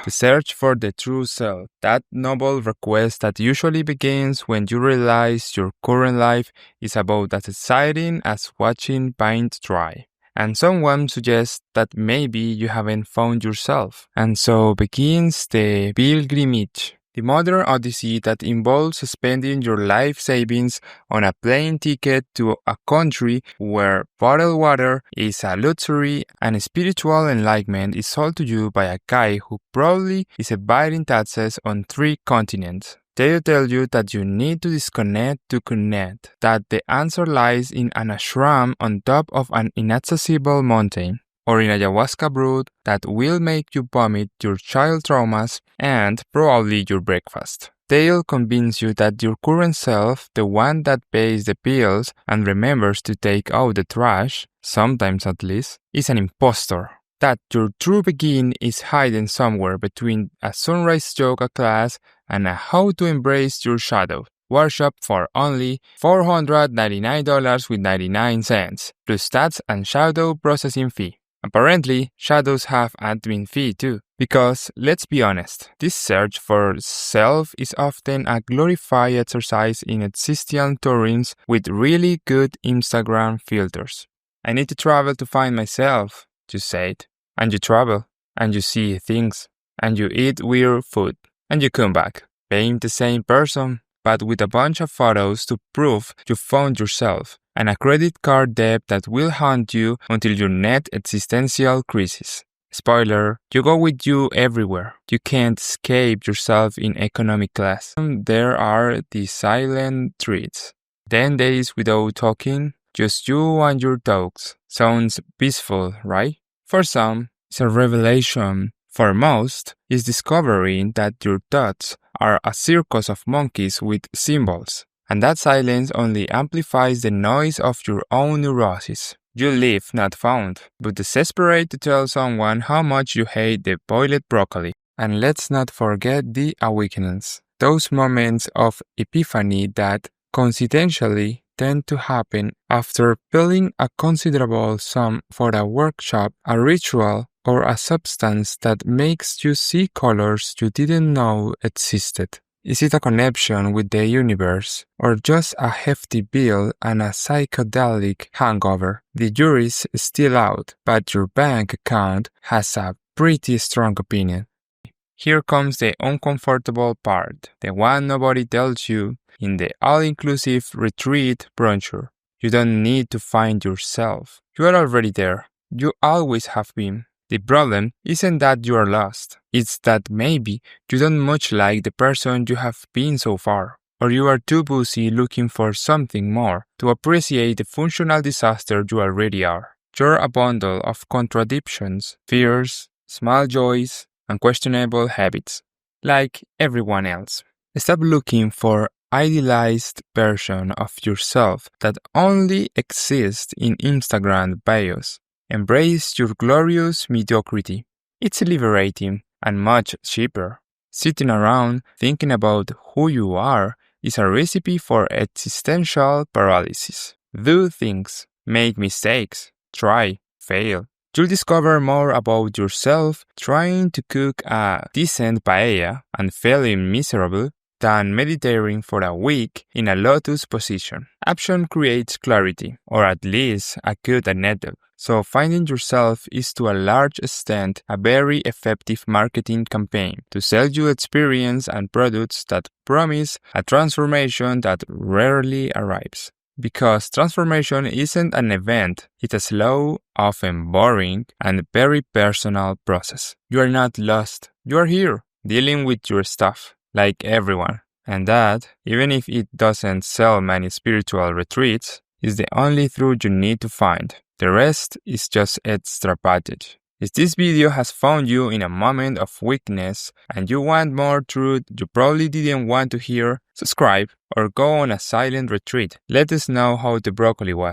The search for the true self, that noble request that usually begins when you realize your current life is about as exciting as watching paint dry. And someone suggests that maybe you haven't found yourself. And so begins the pilgrimage. The modern odyssey that involves spending your life savings on a plane ticket to a country where bottled water is a luxury and spiritual enlightenment is sold to you by a guy who probably is evading taxes on 3 continents. They tell you that you need to disconnect to connect, that the answer lies in an ashram on top of an inaccessible mountain, or in ayahuasca brood that will make you vomit your child traumas and probably your breakfast. They'll convince you that your current self, the one that pays the bills and remembers to take out the trash, sometimes at least, is an impostor. That your true begin is hidden somewhere between a sunrise yoga class and a how to embrace your shadow workshop for only $499.99, plus stats and shadow processing fee. Apparently, shadows have admin fee too, because let's be honest, this search for self is often a glorified exercise in existential tourism with really good Instagram filters. I need to travel to find myself, you said. And you travel, and you see things, and you eat weird food, and you come back, being the same person, but with a bunch of photos to prove you found yourself, and a credit card debt that will haunt you until your net existential crisis. Spoiler, you go with you everywhere. You can't escape yourself in economy class. There are the silent treats. 10 days without talking, just you and your dogs. Sounds peaceful, right? For some, it's a revelation. For most, it's discovering that your thoughts are a circus of monkeys with symbols, and that silence only amplifies the noise of your own neurosis. You live not found, but desperate to tell someone how much you hate the boiled broccoli. And let's not forget the awakenings, those moments of epiphany that coincidentally tend to happen after paying a considerable sum for a workshop, a ritual, or a substance that makes you see colors you didn't know existed. Is it a connection with the universe, or just a hefty bill and a psychedelic hangover? The jury's still out, but your bank account has a pretty strong opinion. Here comes the uncomfortable part, the one nobody tells you in the all-inclusive retreat brochure. You don't need to find yourself. You are already there. You always have been. The problem isn't that you are lost. It's that maybe you don't much like the person you have been so far, or you are too busy looking for something more to appreciate the functional disaster you already are. You're a bundle of contradictions, fears, small joys, and questionable habits, like everyone else. Stop looking for idealized version of yourself that only exists in Instagram bios. Embrace your glorious mediocrity. It's liberating and much cheaper. Sitting around thinking about who you are is a recipe for existential paralysis. Do things, make mistakes, try, fail. You'll discover more about yourself trying to cook a decent paella and feeling miserable than meditating for a week in a lotus position. Action creates clarity, or at least a good anecdote. So finding yourself is to a large extent a very effective marketing campaign to sell you experience and products that promise a transformation that rarely arrives. Because transformation isn't an event, it's a slow, often boring, and very personal process. You are not lost. You are here, dealing with your stuff, like everyone. And that, even if it doesn't sell many spiritual retreats, is the only truth you need to find. The rest is just extra baggage. If this video has found you in a moment of weakness and you want more truth you probably didn't want to hear, subscribe or go on a silent retreat. Let us know how the broccoli was.